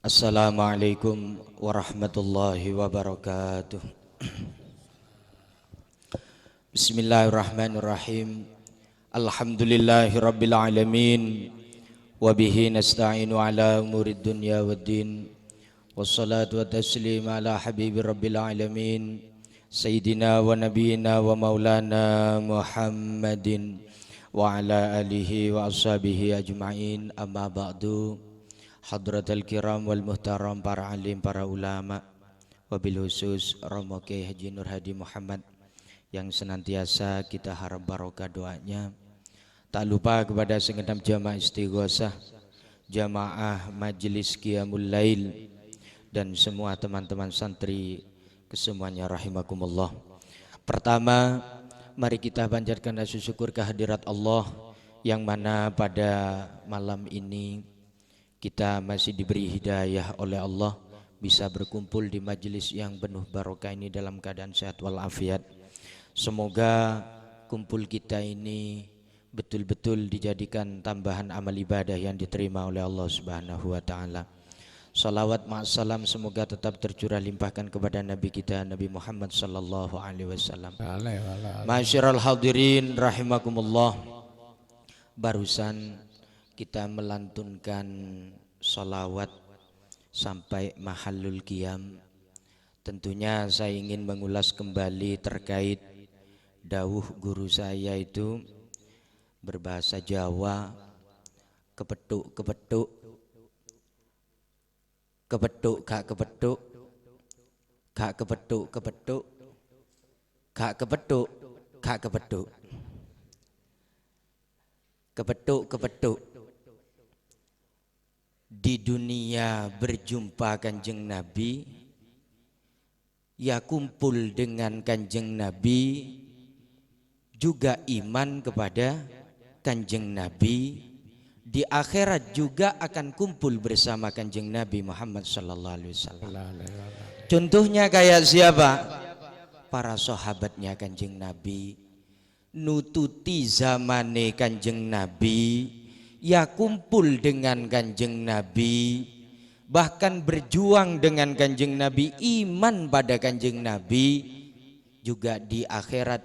Assalamualaikum warahmatullahi wabarakatuh. Bismillahirrahmanirrahim. Alhamdulillahi rabbil alamin. Wabihi nasta'inu ala umurid dunya waddin. Wassalatu wa taslim ala habibi rabbil alamin, Sayyidina wa nabiyina wa maulana Muhammadin wa ala alihi wa ashabihi ajma'in. Amma ba'du. Hadratul kiram wal muhtaram, para alim, para ulama, wabil khusus Romo Kiai Haji Nur Hadi Muhammad yang senantiasa kita harap barokah doanya. Tak lupa kepada segenap jamaah istighosah, jamaah majelis qiyamul lail, dan semua teman-teman santri kesemuanya rahimakumullah. Pertama, mari kita panjatkan rasa syukur kehadirat Allah yang mana pada malam ini kita masih diberi hidayah oleh Allah bisa berkumpul di majelis yang penuh barokah ini dalam keadaan sehat walafiat. Semoga kumpul kita ini betul-betul dijadikan tambahan amal ibadah yang diterima oleh Allah Subhanahu wa taala. Salawat ma'assalam semoga tetap tercurah limpahkan kepada Nabi kita Nabi Muhammad sallallahu alaihi wasallam. Ma'asyiral hadirin rahimakumullah. Barusan kita melantunkan sholawat sampai mahallul qiyam. Tentunya saya ingin mengulas kembali terkait dawuh guru saya itu berbahasa Jawa, kepethuk kepethuk, kepethuk gak kepethuk, gak kepethuk kepethuk, gak kepethuk gak kepethuk, kepethuk kepethuk. Di dunia berjumpa Kanjeng Nabi, ya kumpul dengan Kanjeng Nabi, juga iman kepada Kanjeng Nabi. Di akhirat juga akan kumpul bersama Kanjeng Nabi Muhammad sallallahu alaihi wasallam. Contohnya kayak siapa? Para sahabatnya Kanjeng Nabi, nututi zamane Kanjeng Nabi, ya kumpul dengan Kanjeng Nabi, bahkan berjuang dengan Kanjeng Nabi, iman pada Kanjeng Nabi, juga di akhirat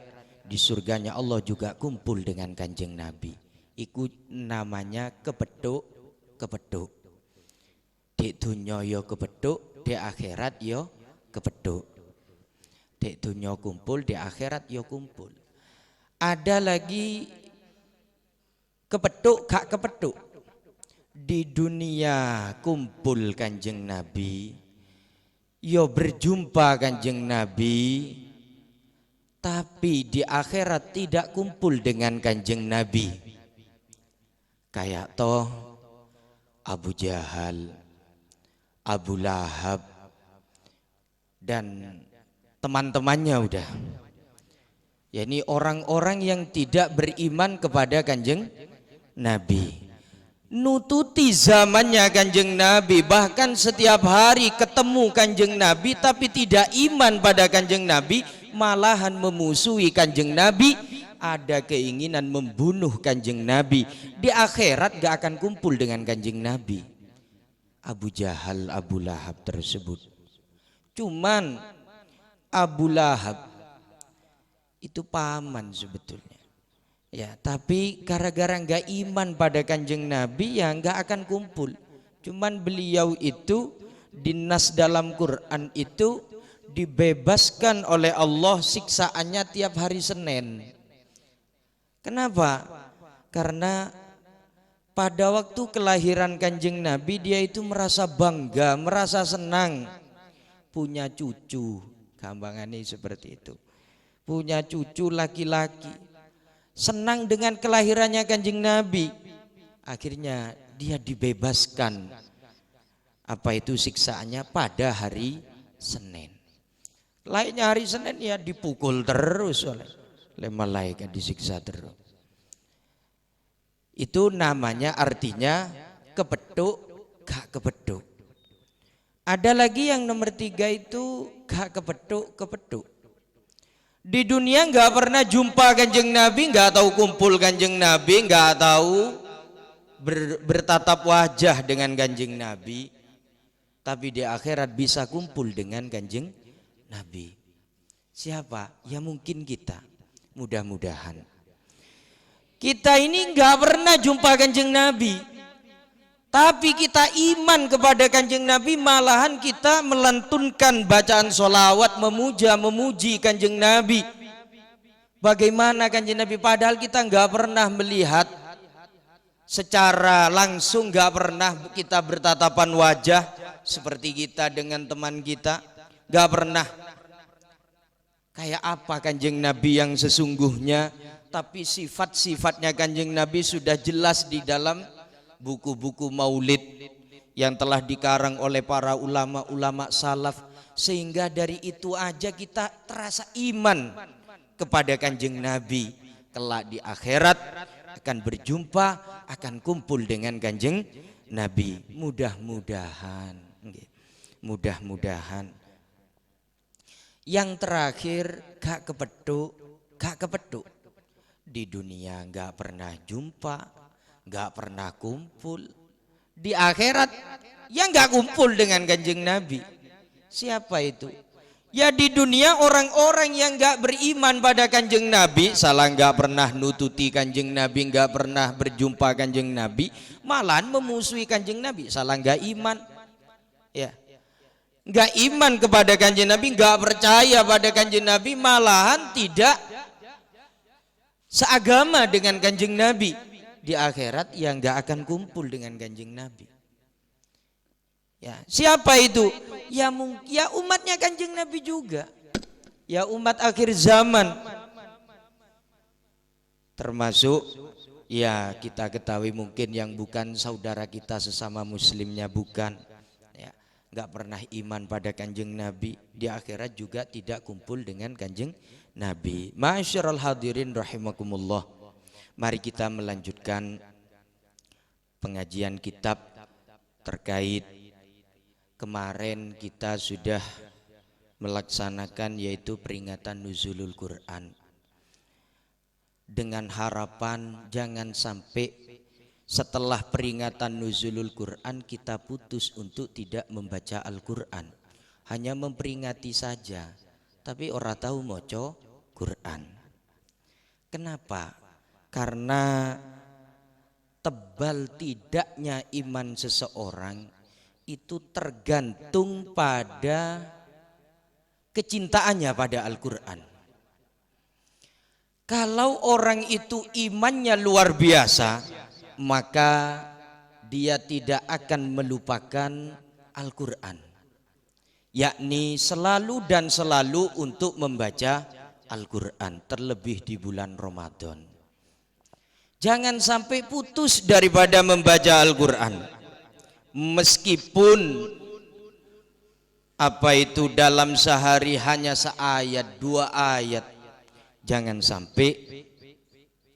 di surganya Allah juga kumpul dengan Kanjeng Nabi. Iku namanya kepethuk kepethuk. Di dunya yo kepethuk, di akhirat yo kepethuk. Di dunya kumpul, di akhirat yo kumpul. Ada lagi kepethuk gak kepethuk. Di dunia kumpul Kanjeng Nabi, yo berjumpa Kanjeng Nabi, tapi di akhirat tidak kumpul dengan Kanjeng Nabi. Kayak toh Abu Jahal, Abu Lahab, dan teman-temannya udah. Ya, ini orang-orang yang tidak beriman kepada Kanjeng Nabi. Nututi zamannya Kanjeng Nabi, bahkan setiap hari ketemu Kanjeng Nabi tapi tidak iman pada Kanjeng Nabi, malahan memusuhi Kanjeng Nabi, ada keinginan membunuh Kanjeng Nabi. Di akhirat gak akan kumpul dengan Kanjeng Nabi. Abu Jahal, Abu Lahab tersebut. Cuman Abu Lahab itu paman sebetulnya. Ya, tapi gara-gara enggak iman pada Kanjeng Nabi, ya enggak akan kumpul. Cuman beliau itu di nas dalam Quran itu dibebaskan oleh Allah siksaannya tiap hari Senin. Kenapa? Karena pada waktu kelahiran Kanjeng Nabi, dia itu merasa bangga, merasa senang punya cucu. Gampangannya seperti itu. Punya cucu laki-laki, senang dengan kelahirannya Kanjeng Nabi. Akhirnya dia dibebaskan. Apa itu siksaannya? Pada hari Senin. Lainnya hari Senin ya dipukul terus oleh malaikat, disiksa terus. Itu namanya artinya kepethuk gak kepethuk. Ada lagi yang nomor 3 itu gak kepethuk kepethuk. Di dunia nggak pernah jumpa Kanjeng Nabi, nggak tahu kumpul Kanjeng Nabi, nggak tahu bertatap wajah dengan Kanjeng Nabi. tapi di akhirat bisa kumpul dengan kanjeng Nabi. Siapa? Ya mungkin kita. Mudah-mudahan. Kita ini nggak pernah jumpa kanjeng Nabi, tapi kita iman kepada kanjeng Nabi, malahan kita melantunkan bacaan sholawat memuji kanjeng Nabi. Bagaimana kanjeng Nabi? Padahal kita nggak pernah melihat secara langsung, nggak pernah kita bertatapan wajah seperti kita dengan teman kita, nggak pernah. Kayak apa kanjeng Nabi yang sesungguhnya, tapi sifat-sifatnya kanjeng Nabi sudah jelas di dalam buku-buku maulid yang telah dikarang oleh para ulama-ulama salaf, sehingga dari itu aja kita terasa iman kepada kanjeng Nabi. Kelak di akhirat akan berjumpa, akan kumpul dengan kanjeng Nabi. Mudah-mudahan. Mudah-mudahan. Yang terakhir, gak kepeduk. Di dunia gak pernah jumpa, gak pernah kumpul. Di akhirat yang gak kumpul dengan kanjeng Nabi. Siapa itu? Ya di dunia orang-orang yang gak beriman pada kanjeng Nabi, salah gak pernah nututi kanjeng Nabi, gak pernah berjumpa kanjeng Nabi, malahan memusuhi kanjeng Nabi, salah gak iman. Ya, gak iman kepada kanjeng Nabi, gak percaya pada kanjeng Nabi, malahan tidak seagama dengan kanjeng Nabi. Di akhirat yang gak akan kumpul dengan kanjeng Nabi. Ya, siapa itu? Ya umatnya kanjeng Nabi juga. Ya umat akhir zaman. Termasuk ya kita ketahui mungkin yang bukan saudara kita sesama muslimnya, bukan. Ya, nggak pernah iman pada kanjeng Nabi, di akhirat juga tidak kumpul dengan kanjeng Nabi. Ma'asyiral hadirin rahimakumullah. Mari kita melanjutkan pengajian kitab terkait kemarin kita sudah melaksanakan yaitu peringatan nuzulul Quran, dengan harapan jangan sampai setelah peringatan nuzulul Quran kita putus untuk tidak membaca Al-Quran, hanya memperingati saja tapi ora tahu maca Quran. Kenapa? Karena tebal tidaknya iman seseorang itu tergantung pada kecintaannya pada Al-Quran. Kalau orang itu imannya luar biasa, maka dia tidak akan melupakan Al-Quran, yakni selalu dan selalu untuk membaca Al-Quran, terlebih di bulan Ramadan. Jangan sampai putus daripada membaca Al-Quran, meskipun dalam sehari hanya seayat, 2 ayat. Jangan sampai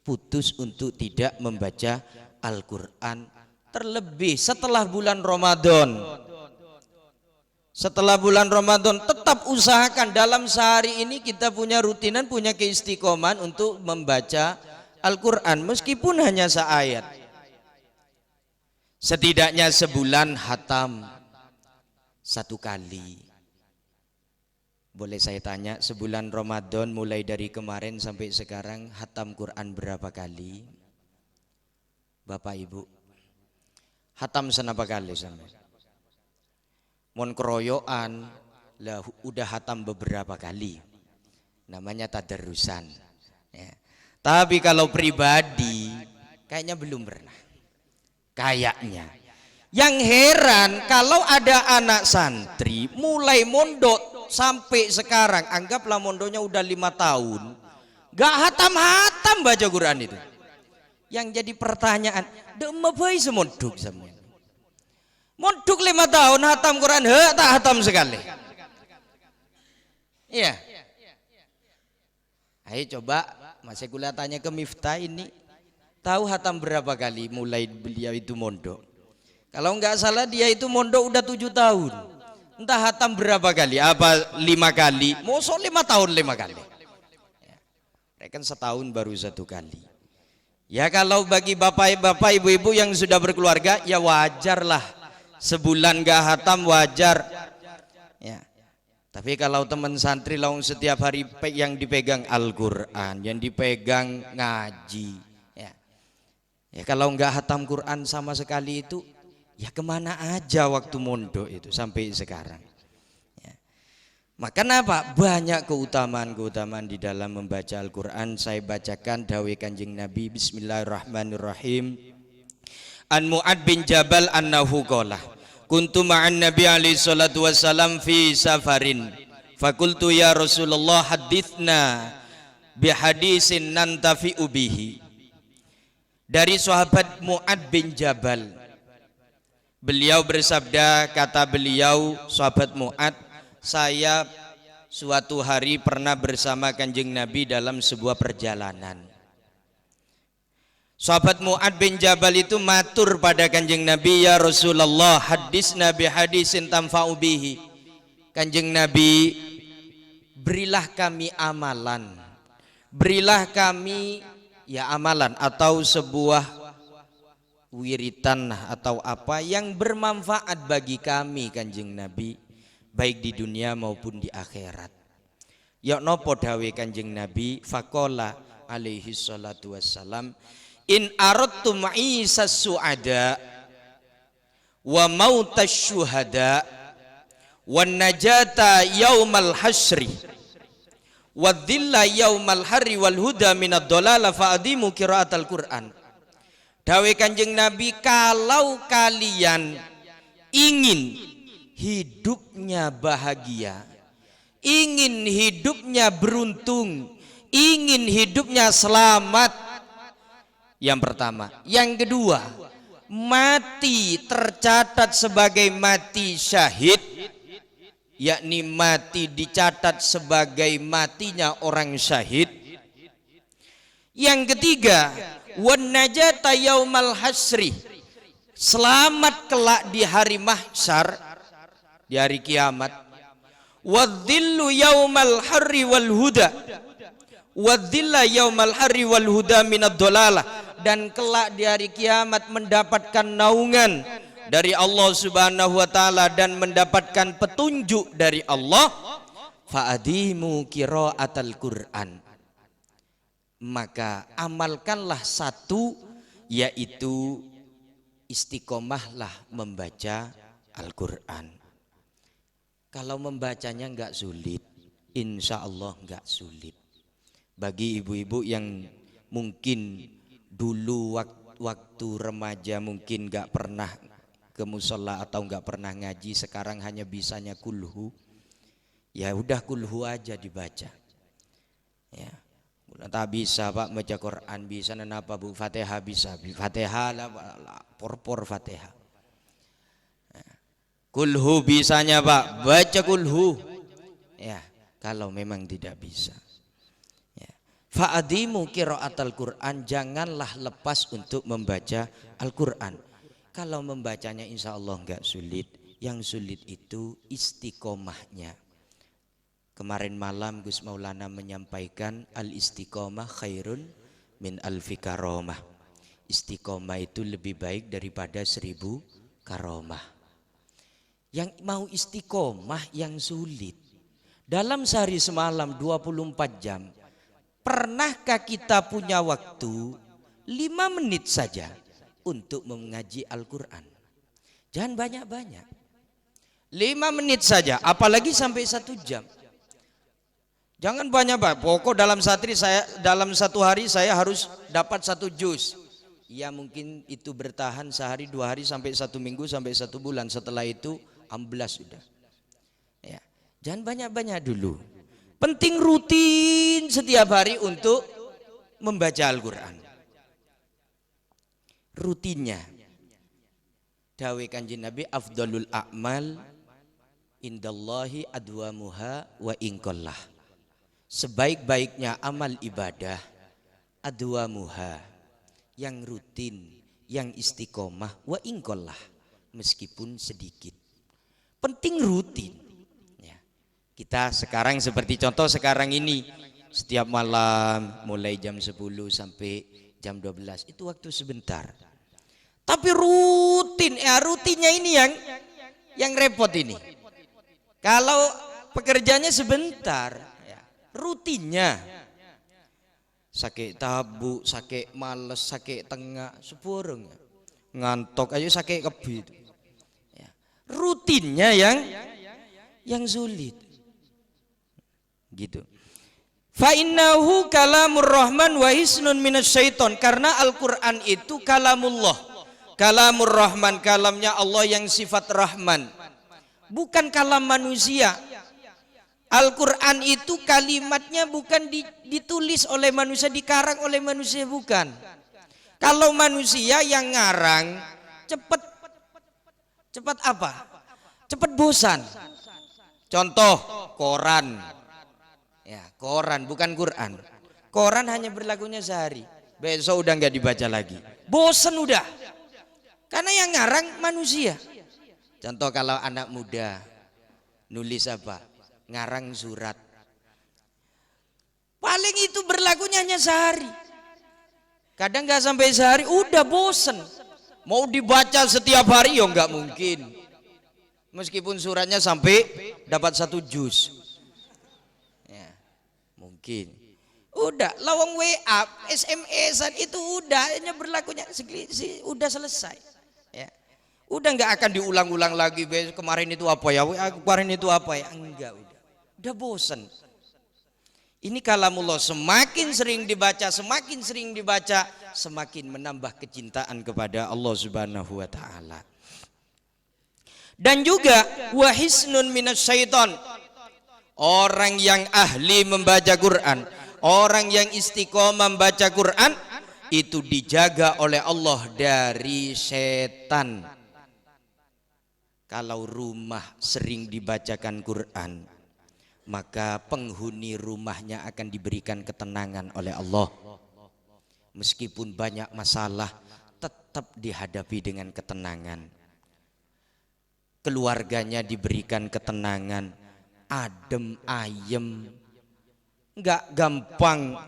putus untuk tidak membaca Al-Quran, terlebih setelah bulan Ramadan. Setelah bulan Ramadan tetap usahakan dalam sehari ini kita punya rutinan, punya keistiqomahan untuk membaca Al-Quran meskipun hanya seayat. Setidaknya sebulan hatam 1 kali. Boleh saya tanya, sebulan Ramadan mulai dari kemarin sampai sekarang hatam Quran berapa kali? Bapak Ibu, hatam senapa kali sama? Mon keroyokan lah udah hatam beberapa kali, namanya tadarusan ya. Tapi kalau pribadi kayaknya belum pernah. Kayaknya. Yang heran kalau ada anak santri mulai mondok sampai sekarang, anggaplah mondoknya udah 5 tahun, gak hatam-hatam baca Quran itu. Yang jadi pertanyaan, demebai semondok sama. Mondok 5 tahun hatam Quran, tak hatam sekali. Iya. Ayo coba Mas Ekulah tanya ke Miftah ini, tahu hatam berapa kali mulai beliau itu mondok? Kalau enggak salah dia itu mondok udah 7 tahun. Entah hatam berapa kali, apa 5 kali, mosok 5 tahun 5 kali. Ya. Mereka kan setahun baru 1 kali. Ya kalau bagi bapak-bapak, ibu-ibu yang sudah berkeluarga, ya wajarlah sebulan gak hatam wajar ya. Tapi kalau teman santri langsung setiap hari yang dipegang Al-Quran, yang dipegang ngaji ya. Ya kalau nggak hatam Quran sama sekali itu ya kemana aja waktu mondok itu sampai sekarang ya. Maka apa? Banyak keutamaan-keutamaan di dalam membaca Al-Quran. Saya bacakan dawai Kanjeng Nabi. Bismillahirrahmanirrahim. An Mu'ad bin Jabal annahu qala kuntu ma'an Nabi alaihi salatu wassalam fi safarin fakultu ya Rasulullah hadithna bihadisin nantafi'u bihi. Dari sahabat Mu'ad bin Jabal, beliau bersabda, kata beliau sahabat Mu'ad, saya suatu hari pernah bersama Kanjeng Nabi dalam sebuah perjalanan. Sahabat Mu'ad bin Jabal itu matur pada Kanjeng Nabi, ya Rasulullah hadisna bihadisin tanfa'u bihi. Kanjeng Nabi, berilah kami amalan, berilah kami ya amalan atau sebuah wiritan atau apa yang bermanfaat bagi kami Kanjeng Nabi, baik di dunia maupun di akhirat. Ya nopo dawe Kanjeng Nabi, faqala alaihi salatu wassalam, in aradtum ma'isas su'ada wa mautas syuhada wan najata yaumal hasri wa dhilla yaumal harri wal huda minad dolala fa'adimu qiraatal Qur'an. Dawe Kanjeng Nabi, kalau kalian ingin hidupnya bahagia, ingin hidupnya beruntung, ingin hidupnya selamat, yang pertama. Yang kedua, mati tercatat sebagai mati syahid, yakni mati dicatat sebagai matinya orang syahid. Yang ketiga, wan najata yaumal hasri, selamat kelak di hari mahsyar, di hari kiamat. Wadzillu yaumal harri wal huda, wadzilla yaumal harri wal huda minad dolalah, dan kelak di hari kiamat mendapatkan naungan dari Allah Subhanahu wa taala dan mendapatkan petunjuk dari Allah. Fa'adimu qiraatal Qur'an, maka amalkanlah satu, yaitu istiqomahlah membaca Al-Quran. Kalau membacanya enggak sulit, insya Allah enggak sulit. Bagi ibu-ibu yang mungkin dulu waktu remaja mungkin enggak pernah ke musola atau enggak pernah ngaji, sekarang hanya bisanya kulhu, ya udah kulhu aja dibaca ya. Tak bisa Pak baca Quran, bisa apa Bu? Fatihah bisa, Fatihah lah, por Fatihah. Kulhu bisanya Pak, baca kulhu ya, kalau memang tidak bisa ya. Fa'adimu qiraatal Quran, janganlah lepas untuk membaca Al-Quran. Kalau membacanya insya Allah enggak sulit, yang sulit itu istiqomahnya. Kemarin malam Gus Maulana menyampaikan al-istiqomah khairun min alfi karomah. Istiqomah itu lebih baik daripada 1000 karomah. Yang mau istiqomah yang sulit, dalam sehari semalam 24 jam, pernahkah kita punya waktu 5 menit saja untuk mengaji Al-Quran? Jangan banyak-banyak, 5 menit saja, apalagi sampai 1 jam. Jangan banyak-banyak. Pokok dalam satu hari saya harus dapat 1 juz. Ya mungkin itu bertahan sehari 2 hari sampai 1 minggu sampai 1 bulan. Setelah itu amblas sudah. Ya, jangan banyak-banyak dulu. Penting rutin setiap hari untuk membaca Al-Quran. Rutinnya. Dawe Kanjeng Nabi, afdalul a'mal indallahi adwamuha wa inqallah. Sebaik-baiknya amal ibadah adwamuha, yang rutin, yang istiqomah, wa inqallah, meskipun sedikit. Penting rutin ya. Kita sekarang seperti contoh sekarang ini, setiap malam mulai jam 10 sampai jam 12 itu waktu sebentar. Tapi rutin, ya rutinnya ini yang repot ini. Kalau pekerjaannya sebentar, ya, rutinnya sakit tabu, sakit males, sakit tengah, sepurung, ngantok aja sakit kebit. Ya. Rutinnya yang sulit, gitu. Fa innahu kalamur rahman wa hisnun minasyaiton, karena Al-Qur'an itu kalamullah. Kalamur rahman, kalamnya Allah yang sifat rahman, bukan kalam manusia. Al-Quran itu kalimatnya bukan ditulis oleh manusia, dikarang oleh manusia, bukan. Kalau manusia yang ngarang cepat apa? Cepat bosan. Contoh koran, ya koran bukan Quran. Koran hanya berlakunya sehari, besok udah nggak dibaca lagi, bosan udah. Karena yang ngarang manusia. Contoh kalau anak muda nulis apa? Ngarang surat. Paling itu berlakunya hanya sehari. Kadang nggak sampai sehari, udah bosen. Mau dibaca setiap hari ya nggak mungkin. Meskipun suratnya sampai dapat 1 juz. Ya, mungkin. Udah, lawang WA, SMS-an itu udah hanya berlakunya udah selesai. Ya. Udah nggak akan diulang-ulang lagi. Kemarin itu apa ya? Kemarin itu apa ya? Enggak, udah bosan. Ini kalamullah, semakin sering dibaca, semakin menambah kecintaan kepada Allah Subhanahu wa taala. Dan juga wahisnun minasyaiton, orang yang ahli membaca Quran, orang yang istiqomah membaca Quran itu dijaga oleh Allah dari setan. Kalau rumah sering dibacakan Quran, maka penghuni rumahnya akan diberikan ketenangan oleh Allah. Meskipun banyak masalah, tetap dihadapi dengan ketenangan. Keluarganya diberikan ketenangan, adem ayem, nggak gampang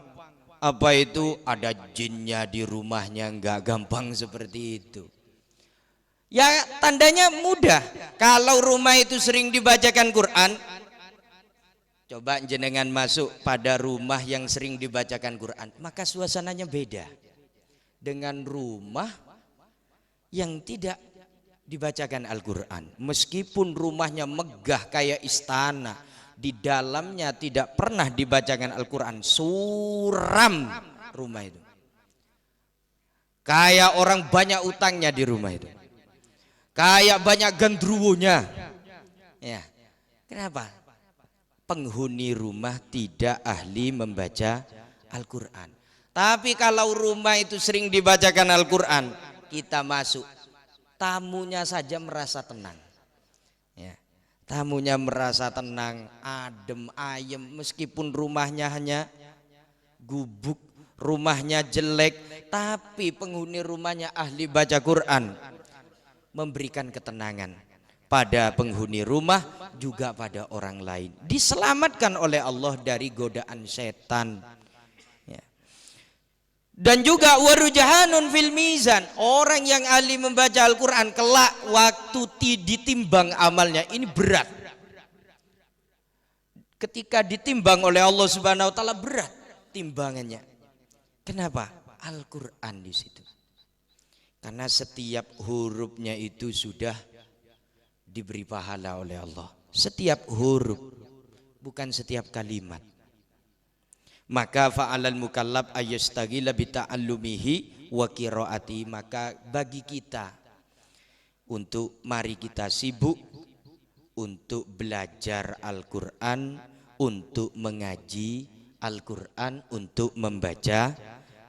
apa itu ada jinnya di rumahnya, nggak gampang seperti itu. Ya tandanya mudah. Kalau rumah itu sering dibacakan Quran, coba jenengan masuk pada rumah yang sering dibacakan Quran, maka suasananya beda dengan rumah yang tidak dibacakan Al-Quran. Meskipun rumahnya megah kayak istana, di dalamnya tidak pernah dibacakan Al-Quran, suram rumah itu. Kayak orang banyak utangnya di rumah itu, kayak banyak gandruwonya. Ya, kenapa? Penghuni rumah tidak ahli membaca Al-Quran. Tapi kalau rumah itu sering dibacakan Al-Quran, kita masuk, tamunya saja merasa tenang. Ya. Tamunya merasa tenang, adem ayem, meskipun rumahnya hanya gubuk, rumahnya jelek, tapi penghuni rumahnya ahli baca Quran, memberikan ketenangan pada penghuni rumah juga pada orang lain. Diselamatkan oleh Allah dari godaan setan. Ya. Dan juga warujahanun fil mizan, orang yang ahli membaca Al-Quran kelak waktu ditimbang amalnya ini berat. Ketika ditimbang oleh Allah Subhanahu wa taala berat timbangannya. Kenapa? Al-Quran di situ. Karena setiap hurufnya itu sudah diberi pahala oleh Allah. Setiap huruf, bukan setiap kalimat. Maka fa'alal mukallab ayastagila bita'allumihi wa qiraati, maka bagi kita untuk mari kita sibuk untuk belajar Al-Quran, untuk mengaji Al-Quran, untuk membaca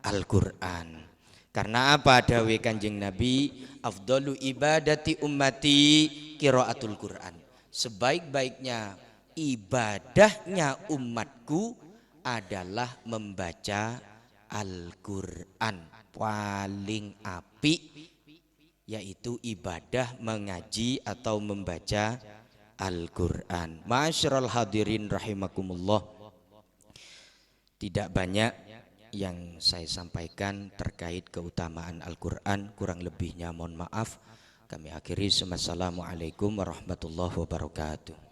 Al-Quran. Karena apa? Dawe Kanjeng Nabi, afdalu ibadati ummati qiraatul Quran. Sebaik-baiknya ibadahnya umatku adalah membaca Al-Quran. Paling apik yaitu ibadah mengaji atau membaca Al-Quran. Ma'asyiral hadirin rahimakumullah. Tidak banyak yang saya sampaikan terkait keutamaan Al-Quran, kurang lebihnya mohon maaf. Kami akhiri. Wassalamualaikum warahmatullahi wabarakatuh.